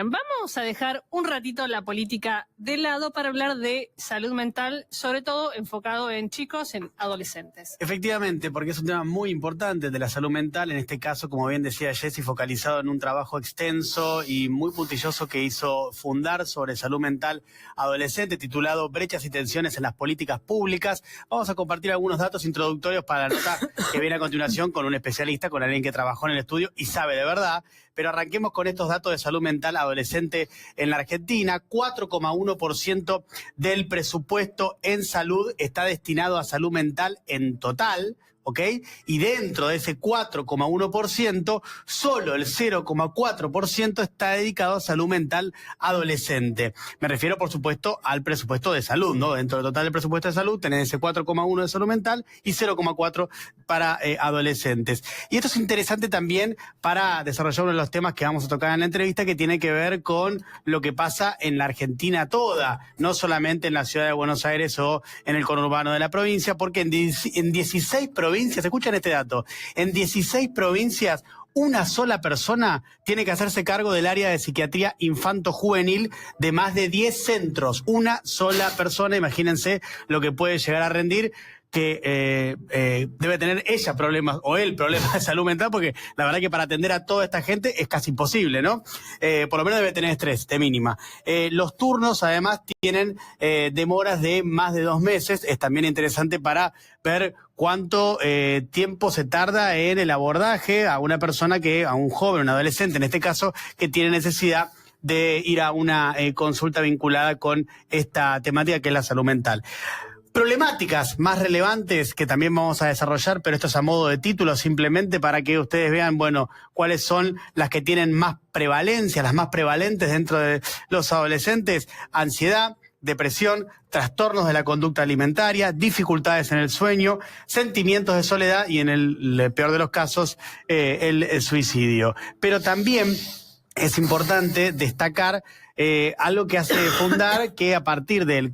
Bien, vamos a dejar un ratito la política de lado para hablar de salud mental, sobre todo enfocado en chicos, en adolescentes. Efectivamente, porque es un tema muy importante de la salud mental, en este caso, como bien decía Jessy, focalizado en un trabajo extenso y muy puntilloso que hizo Fundar sobre salud mental adolescente, titulado Brechas y tensiones en las políticas públicas. Vamos a compartir algunos datos introductorios para la nota que viene a continuación con un especialista, con alguien que trabajó en el estudio y sabe de verdad. Pero arranquemos con estos datos de salud mental adolescente en la Argentina. 4,1% del presupuesto en salud está destinado a salud mental en total, ¿ok? Y dentro de ese 4,1%, solo el 0,4% está dedicado a salud mental adolescente. Me refiero, por supuesto, al presupuesto de salud, ¿no? Dentro del total del presupuesto de salud tenés ese 4,1% de salud mental y 0,4% para adolescentes. Y esto es interesante también para desarrollar uno de los temas que vamos a tocar en la entrevista, que tiene que ver con lo que pasa en la Argentina toda, no solamente en la ciudad de Buenos Aires o en el conurbano de la provincia, porque en 16 provincias, escuchen este dato, en 16 provincias una sola persona tiene que hacerse cargo del área de psiquiatría infanto-juvenil de más de 10 centros. Una sola persona, imagínense lo que puede llegar a rendir, que debe tener ella problemas o él problemas de salud mental, porque la verdad que para atender a toda esta gente es casi imposible, ¿no? Por lo menos debe tener estrés de mínima. Los turnos además tienen demoras de más de 2 meses. Es también interesante para ver cuánto tiempo se tarda en el abordaje a una persona a un joven, un adolescente en este caso, que tiene necesidad de ir a una consulta vinculada con esta temática que es la salud mental. Problemáticas más relevantes que también vamos a desarrollar, pero esto es a modo de título simplemente para que ustedes vean, bueno, cuáles son las que tienen más prevalencia, las más prevalentes dentro de los adolescentes: ansiedad, depresión, trastornos de la conducta alimentaria, dificultades en el sueño, sentimientos de soledad y en el peor de los casos, el suicidio. Pero también es importante destacar algo que hace Fundar, que a partir del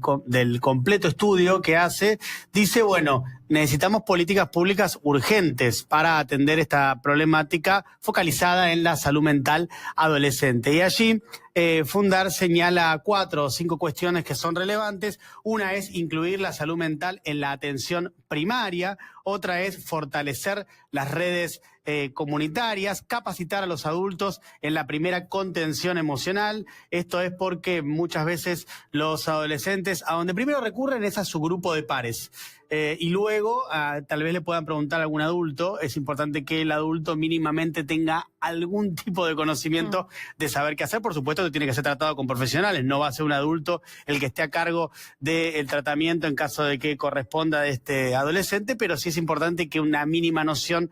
completo estudio que hace, dice, bueno, necesitamos políticas públicas urgentes para atender esta problemática focalizada en la salud mental adolescente. Y allí Fundar señala 4 o 5 cuestiones que son relevantes. Una es incluir la salud mental en la atención primaria. Otra es fortalecer las redes comunitarias, capacitar a los adultos en la primera contención emocional. Esto es porque muchas veces los adolescentes a donde primero recurren es a su grupo de pares. Y luego tal vez le puedan preguntar a algún adulto. Es importante que el adulto mínimamente tenga algún tipo de conocimiento de saber qué hacer. Por supuesto que tiene que ser tratado con profesionales. No va a ser un adulto el que esté a cargo del tratamiento en caso de que corresponda a este adolescente, pero sí es importante que una mínima noción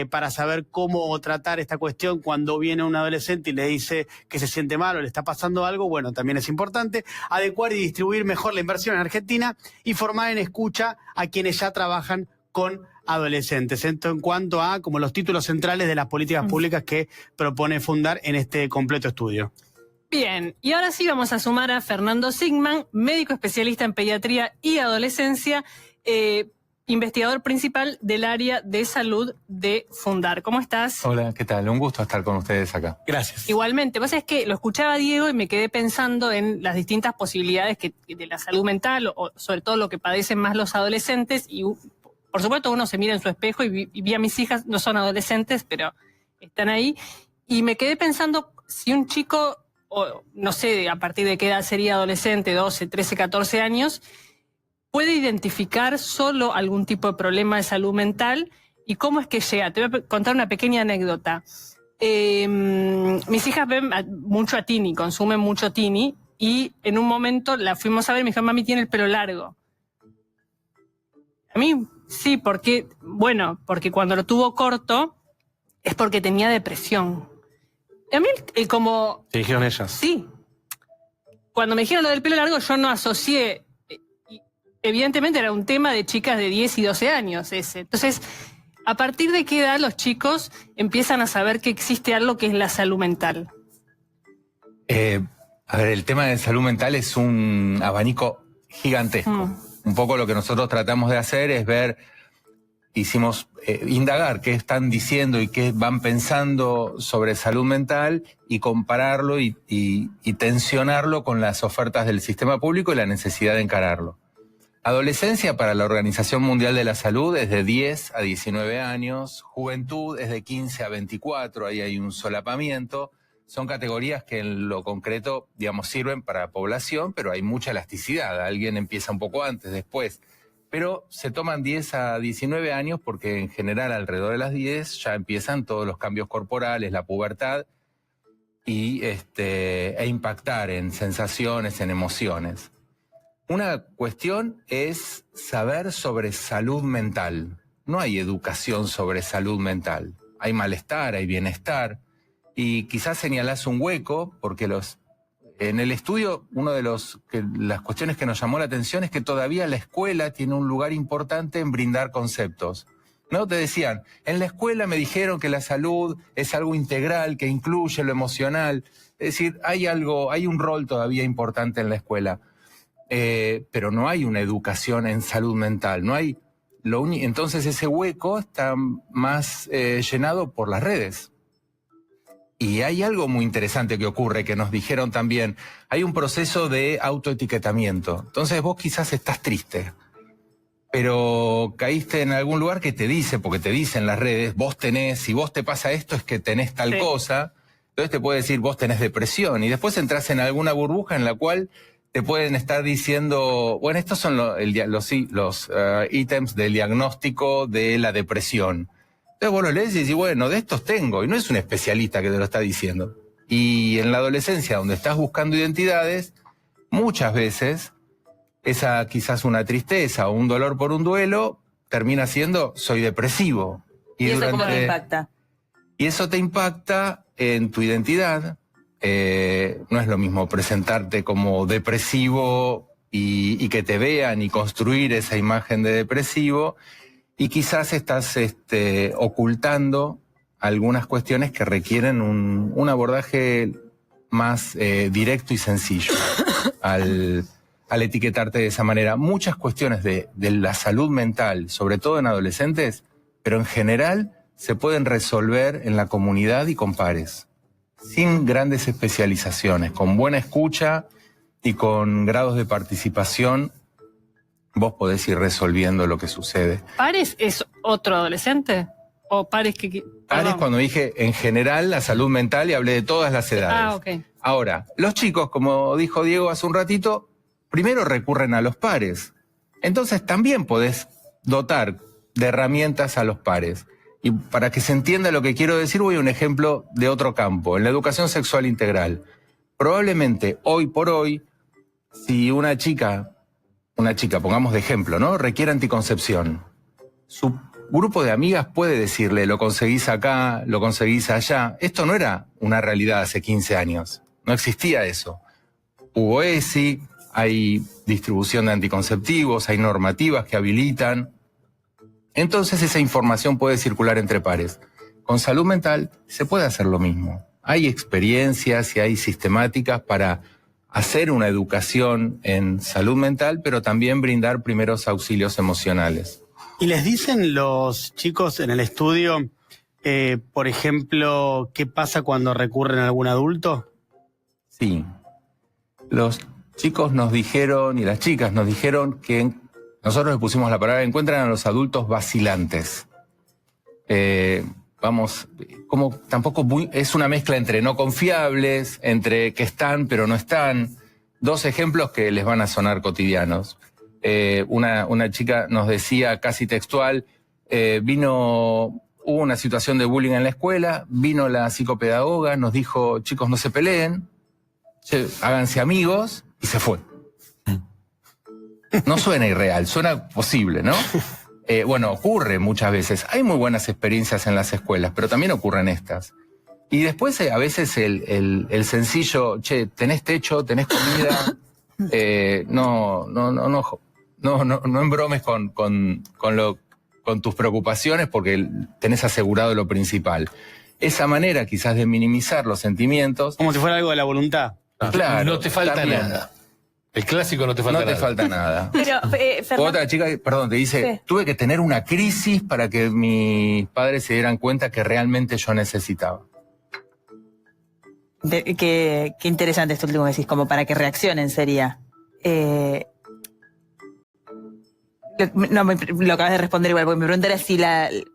para saber cómo tratar esta cuestión cuando viene un adolescente y le dice que se siente mal o le está pasando algo. Bueno, también es importante adecuar y distribuir mejor la inversión en Argentina y formar en escucha a quienes ya trabajan con adolescentes. Esto en cuanto a como los títulos centrales de las políticas públicas que propone Fundar en este completo estudio. Bien, y ahora sí vamos a sumar a Fernando Sigman, médico especialista en pediatría y adolescencia, investigador principal del área de salud de Fundar. ¿Cómo estás? Hola, ¿qué tal? Un gusto estar con ustedes acá. Gracias. Igualmente, vos sabés que lo escuchaba a Diego y me quedé pensando en las distintas posibilidades de la salud mental, o sobre todo lo que padecen más los adolescentes, y por supuesto uno se mira en su espejo y vi a mis hijas, no son adolescentes, pero están ahí, y me quedé pensando si un chico, o no sé a partir de qué edad sería adolescente, 12, 13, 14 años, puede identificar solo algún tipo de problema de salud mental y cómo es que llega. Te voy a contar una pequeña anécdota. Mis hijas ven mucho a Tini, consumen mucho Tini, y en un momento la fuimos a ver y me dijo, mami, tiene el pelo largo. A mí sí, porque cuando lo tuvo corto es porque tenía depresión. A mí como... ¿Te dijeron ellas? Sí. Cuando me dijeron lo del pelo largo yo no asocié... Evidentemente era un tema de chicas de 10 y 12 años ese. Entonces, ¿a partir de qué edad los chicos empiezan a saber que existe algo que es la salud mental? A ver, el tema de salud mental es un abanico gigantesco. Un poco lo que nosotros tratamos de hacer es ver hicimos indagar qué están diciendo y qué van pensando sobre salud mental y compararlo y tensionarlo con las ofertas del sistema público y la necesidad de encararlo. Adolescencia para la Organización Mundial de la Salud es de 10 a 19 años, juventud es de 15 a 24, ahí hay un solapamiento. Son categorías que en lo concreto, digamos, sirven para población, pero hay mucha elasticidad. Alguien empieza un poco antes, después. Pero se toman 10 a 19 años porque en general alrededor de las 10 ya empiezan todos los cambios corporales, la pubertad e impactar en sensaciones, en emociones. Una cuestión es saber sobre salud mental. No hay educación sobre salud mental. Hay malestar, hay bienestar. Y quizás señalás un hueco, porque en el estudio, las cuestiones que nos llamó la atención es que todavía la escuela tiene un lugar importante en brindar conceptos. ¿No? Te decían, en la escuela me dijeron que la salud es algo integral, que incluye lo emocional. Es decir, hay un rol todavía importante en la escuela. Pero no hay una educación en salud mental, entonces ese hueco está más llenado por las redes. Y hay algo muy interesante que ocurre, que nos dijeron también, hay un proceso de autoetiquetamiento. Entonces vos quizás estás triste, pero caíste en algún lugar que te dice, porque te dicen las redes, si vos te pasa esto es que tenés tal cosa, entonces te puede decir vos tenés depresión, y después entras en alguna burbuja en la cual te pueden estar diciendo, bueno, estos son los ítems del diagnóstico de la depresión. Entonces vos lo lees y decís, bueno, de estos tengo, y no es un especialista que te lo está diciendo. Y en la adolescencia, donde estás buscando identidades, muchas veces, esa quizás una tristeza o un dolor por un duelo, termina siendo, soy depresivo. ¿Y eso cómo te impacta? Y eso te impacta en tu identidad. No es lo mismo presentarte como depresivo y que te vean y construir esa imagen de depresivo, y quizás estás ocultando algunas cuestiones que requieren un abordaje más directo y sencillo al etiquetarte de esa manera. Muchas cuestiones de la salud mental, sobre todo en adolescentes, pero en general se pueden resolver en la comunidad y con pares, sin grandes especializaciones, con buena escucha y con grados de participación, vos podés ir resolviendo lo que sucede. ¿Pares es otro adolescente? ¿O pares que...? Pares cuando dije en general la salud mental y hablé de todas las edades. Ok. Ahora, los chicos, como dijo Diego hace un ratito, primero recurren a los pares. Entonces también podés dotar de herramientas a los pares. Y para que se entienda lo que quiero decir, voy a un ejemplo de otro campo, en la educación sexual integral. Probablemente, hoy por hoy, si una chica, pongamos de ejemplo, ¿no?, requiere anticoncepción, su grupo de amigas puede decirle, lo conseguís acá, lo conseguís allá. Esto no era una realidad hace 15 años, no existía eso. Hubo ESI, hay distribución de anticonceptivos, hay normativas que habilitan. Entonces esa información puede circular entre pares. Con salud mental se puede hacer lo mismo. Hay experiencias y hay sistemáticas para hacer una educación en salud mental, pero también brindar primeros auxilios emocionales. ¿Y les dicen los chicos en el estudio, por ejemplo, qué pasa cuando recurren a algún adulto? Sí. Los chicos nos dijeron, y las chicas nos dijeron que nosotros les pusimos la palabra, encuentran a los adultos vacilantes. Es una mezcla entre no confiables, entre que están pero no están. Dos ejemplos que les van a sonar cotidianos. Una chica nos decía casi textual, hubo una situación de bullying en la escuela, vino la psicopedagoga, nos dijo, chicos, no se peleen, háganse amigos, y se fue. No suena irreal, suena posible, ¿no? Bueno, ocurre muchas veces. Hay muy buenas experiencias en las escuelas, pero también ocurren estas. Y después a veces el sencillo, tenés techo, tenés comida, no embromes con tus preocupaciones porque tenés asegurado lo principal. Esa manera quizás de minimizar los sentimientos. Como si fuera algo de la voluntad. Claro, no te falta también. nada. El clásico no te falta nada. No te falta nada. Pero, Fernando, Otra chica, perdón, te dice, Sí. tuve que tener una crisis para que mis padres se dieran cuenta que realmente yo necesitaba. qué interesante esto último que decís, como para que reaccionen sería. Lo acabas de responder igual, porque mi pregunta era si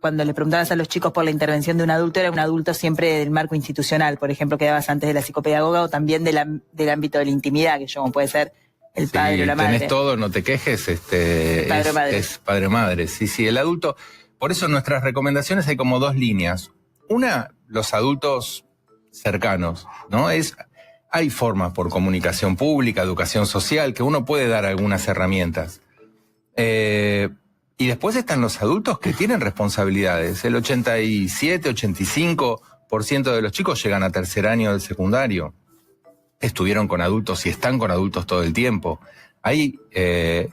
cuando le preguntabas a los chicos por la intervención de un adulto, era un adulto siempre del marco institucional, por ejemplo, que dabas antes de la psicopedagoga, o también del ámbito de la intimidad, que yo, como puede ser el padre o la madre. Tenés todo, no te quejes, Padre o madre. es padre o madre. Sí, el adulto. Por eso en nuestras recomendaciones hay como dos líneas. Una, los adultos cercanos, ¿no? Hay formas por comunicación pública, educación social, que uno puede dar algunas herramientas. Y después están los adultos que tienen responsabilidades. El 87, 85% de los chicos llegan a tercer año del secundario. Estuvieron con adultos y están con adultos todo el tiempo. Ahí,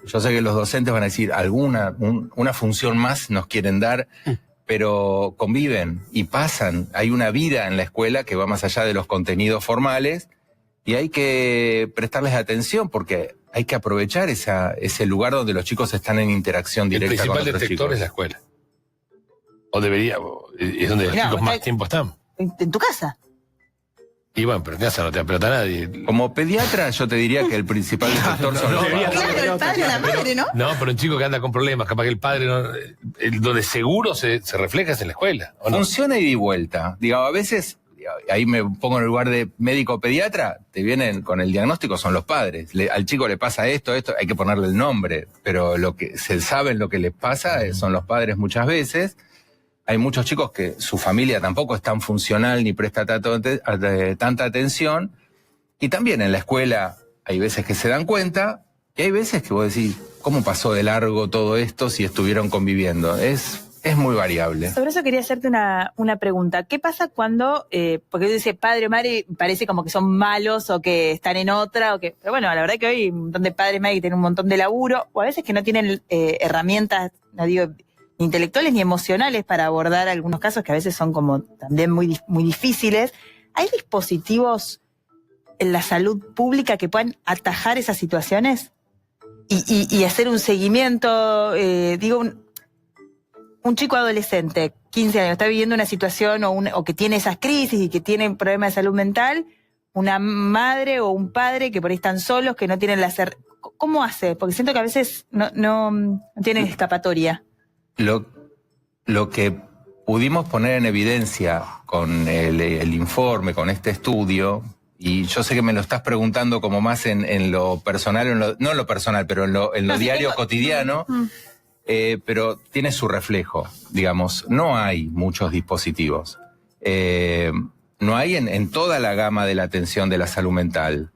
yo sé que los docentes van a decir, una función más nos quieren dar, pero conviven y pasan. Hay una vida en la escuela que va más allá de los contenidos formales y hay que prestarles atención porque hay que aprovechar ese lugar donde los chicos están en interacción directa con otros chicos. El principal detector es la escuela. O debería, es donde los chicos más tiempo están. En tu casa. Y bueno, pero en casa no te apelota nadie. Como pediatra yo te diría que el principal detector son los padres. Claro, el padre o la madre, ¿no? No, pero un chico que anda con problemas, capaz que el padre no, donde seguro se refleja es en la escuela. ¿O no? Funciona ida y vuelta. Digo, a veces, ahí me pongo en el lugar de médico pediatra, te vienen con el diagnóstico, son los padres. Al chico le pasa esto, hay que ponerle el nombre, pero lo que se sabe lo que les pasa son los padres muchas veces. Hay muchos chicos que su familia tampoco es tan funcional ni presta tanta atención. Y también en la escuela hay veces que se dan cuenta y hay veces que vos decís, ¿cómo pasó de largo todo esto si estuvieron conviviendo? Es muy variable. Sobre eso quería hacerte una pregunta. ¿Qué pasa cuando, porque dice padre o madre, parece como que son malos o que están en otra, pero bueno, la verdad que hoy hay un montón de padres y madres que tienen un montón de laburo, o a veces que no tienen herramientas, no digo ni intelectuales ni emocionales para abordar algunos casos que a veces son como también muy, muy difíciles. ¿Hay dispositivos en la salud pública que puedan atajar esas situaciones y hacer un seguimiento? Un chico adolescente, 15 años, está viviendo una situación o que tiene esas crisis y que tiene problemas de salud mental, una madre o un padre que por ahí están solos, que no tienen ¿Cómo hace? Porque siento que a veces no tienen escapatoria. Lo que pudimos poner en evidencia con el informe, con este estudio, y yo sé que me lo estás preguntando como más en lo personal, no en lo personal, pero en lo diario cotidiano, pero tiene su reflejo, digamos. No hay muchos dispositivos. No hay en toda la gama de la atención de la salud mental.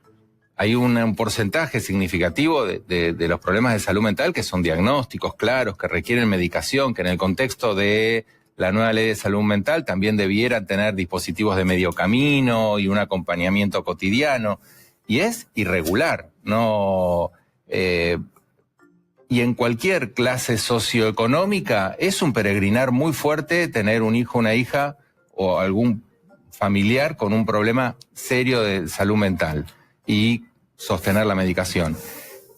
Hay un porcentaje significativo de los problemas de salud mental que son diagnósticos claros, que requieren medicación, que en el contexto de la nueva ley de salud mental también debieran tener dispositivos de medio camino y un acompañamiento cotidiano. Y es irregular, ¿no? Y en cualquier clase socioeconómica es un peregrinar muy fuerte tener un hijo, una hija o algún familiar con un problema serio de salud mental y sostener la medicación.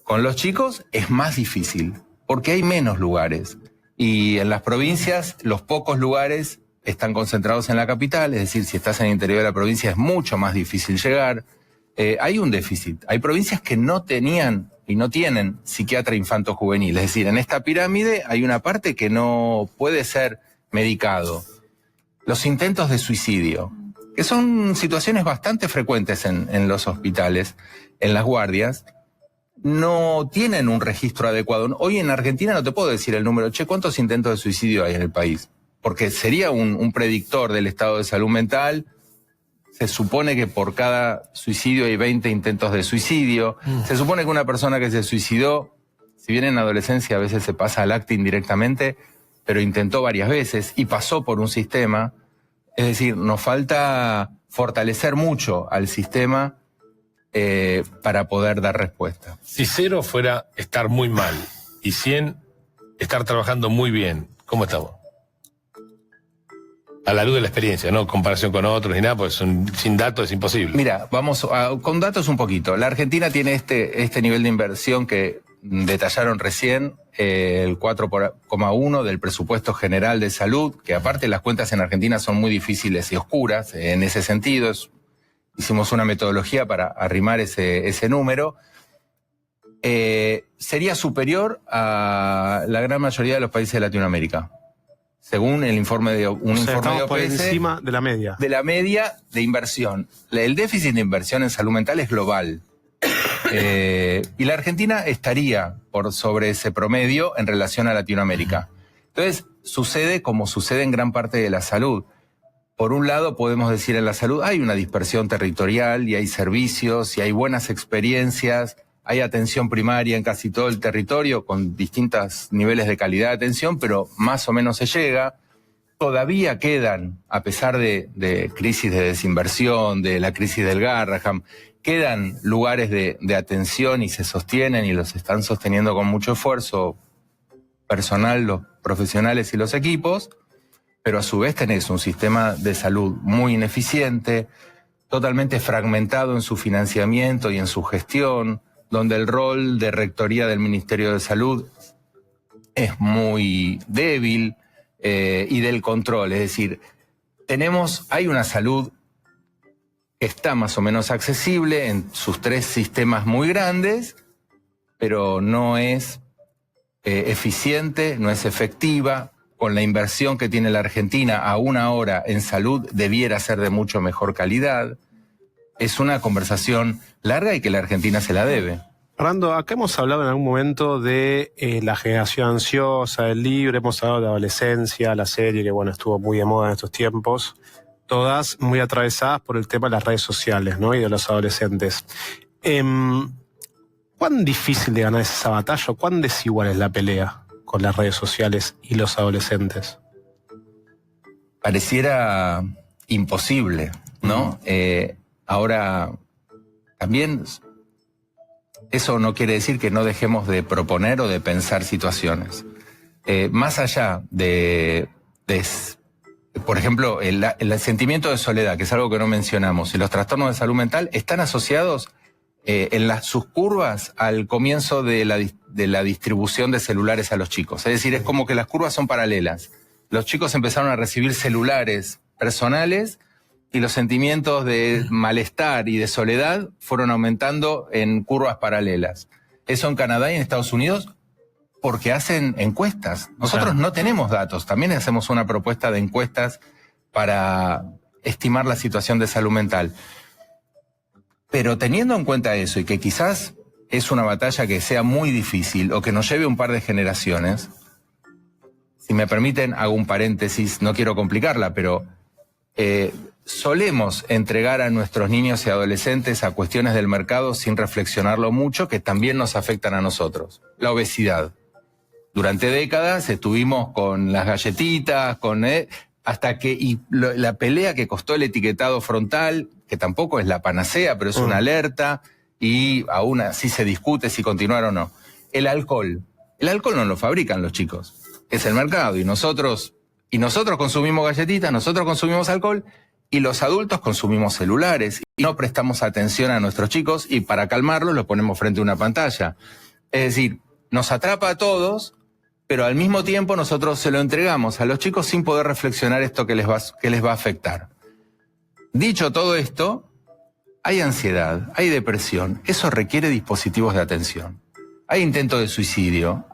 Con los chicos es más difícil porque hay menos lugares y en las provincias los pocos lugares están concentrados en la capital, es decir, si estás en el interior de la provincia es mucho más difícil llegar. Hay un déficit, hay provincias que no tenían y no tienen psiquiatra infanto-juvenil, es decir, en esta pirámide hay una parte que no puede ser medicado. Los intentos de suicidio, que son situaciones bastante frecuentes en los hospitales, en las guardias, no tienen un registro adecuado. Hoy en Argentina no te puedo decir el número, ¿cuántos intentos de suicidio hay en el país? Porque sería un predictor del estado de salud mental. Se supone que por cada suicidio hay 20 intentos de suicidio. Se supone que una persona que se suicidó, si bien en adolescencia a veces se pasa al acta indirectamente, pero intentó varias veces y pasó por un sistema. Es decir, nos falta fortalecer mucho al sistema para poder dar respuesta. Si 0 fuera estar muy mal y 100 estar trabajando muy bien, ¿cómo estamos? A la luz de la experiencia, no comparación con otros ni nada, pues sin datos es imposible. Mira, con datos un poquito. La Argentina tiene este nivel de inversión que detallaron recién, el 4,1 del presupuesto general de salud, que aparte las cuentas en Argentina son muy difíciles y oscuras en ese sentido. Hicimos una metodología para arrimar ese número. Sería superior a la gran mayoría de los países de Latinoamérica, según el informe de estamos por OPS, encima de la media. De la media de inversión. El déficit de inversión en salud mental es global. Y la Argentina estaría por sobre ese promedio en relación a Latinoamérica. Entonces, sucede como sucede en gran parte de la salud. Por un lado, podemos decir en la salud, hay una dispersión territorial y hay servicios y hay buenas experiencias, hay atención primaria en casi todo el territorio con distintos niveles de calidad de atención, pero más o menos se llega. Todavía quedan, a pesar de crisis de desinversión, de la crisis del Garrahan, quedan lugares de atención y se sostienen y los están sosteniendo con mucho esfuerzo personal, los profesionales y los equipos, pero a su vez tenés un sistema de salud muy ineficiente, totalmente fragmentado en su financiamiento y en su gestión, donde el rol de rectoría del Ministerio de Salud es muy débil, y del control. Es decir, hay una salud que está más o menos accesible en sus 3 sistemas muy grandes, pero no es eficiente, no es efectiva. Con la inversión que tiene la Argentina aún ahora en salud debiera ser de mucho mejor calidad. Es una conversación larga y que la Argentina se la debe. Fernando, acá hemos hablado en algún momento de la generación ansiosa, del libro, hemos hablado de adolescencia, la serie que bueno estuvo muy de moda en estos tiempos, todas muy atravesadas por el tema de las redes sociales, ¿no? Y de los adolescentes. ¿Cuán difícil de ganar es esa batalla o cuán desigual es la pelea con las redes sociales y los adolescentes? Pareciera imposible, ¿no? Ahora, también eso no quiere decir que no dejemos de proponer o de pensar situaciones. Más allá por ejemplo, el sentimiento de soledad, que es algo que no mencionamos, y los trastornos de salud mental están asociados en sus curvas al comienzo de la distribución de celulares a los chicos. Es decir, es como que las curvas son paralelas. Los chicos empezaron a recibir celulares personales y los sentimientos de malestar y de soledad fueron aumentando en curvas paralelas. Eso en Canadá y en Estados Unidos porque hacen encuestas. Nosotros no tenemos datos, también hacemos una propuesta de encuestas para estimar la situación de salud mental. Pero teniendo en cuenta eso y que quizás es una batalla que sea muy difícil o que nos lleve un par de generaciones, si me permiten hago un paréntesis, no quiero complicarla, pero solemos entregar a nuestros niños y adolescentes a cuestiones del mercado sin reflexionarlo mucho, que también nos afectan a nosotros. La obesidad. Durante décadas estuvimos con las galletitas, hasta que la pelea que costó el etiquetado frontal, que tampoco es la panacea, pero es una alerta, y aún así se discute si continuar o no. El alcohol. El alcohol no lo fabrican los chicos, es el mercado, y nosotros consumimos galletitas, nosotros consumimos alcohol, y los adultos consumimos celulares, y no prestamos atención a nuestros chicos, y para calmarlos los ponemos frente a una pantalla. Es decir, nos atrapa a todos, pero al mismo tiempo nosotros se lo entregamos a los chicos sin poder reflexionar esto que les va a afectar. Dicho todo esto, hay ansiedad, hay depresión, eso requiere dispositivos de atención. Hay intentos de suicidio,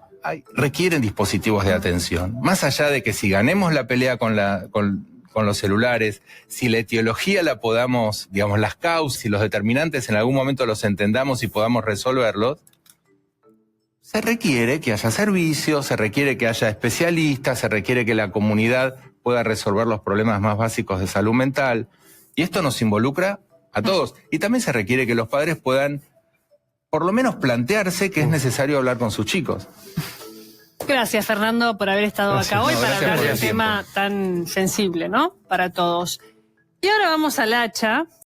requieren dispositivos de atención. Más allá de que si ganemos la pelea con los celulares, si la etiología la podamos, digamos, las causas y los determinantes en algún momento los entendamos y podamos resolverlos, se requiere que haya servicios, se requiere que haya especialistas, se requiere que la comunidad pueda resolver los problemas más básicos de salud mental. Y esto nos involucra a todos. Y también se requiere que los padres puedan, por lo menos, plantearse que es necesario hablar con sus chicos. Gracias, Fernando, por haber estado acá hoy para hablar de un tema tan sensible, ¿no? Para todos. Y ahora vamos al hacha.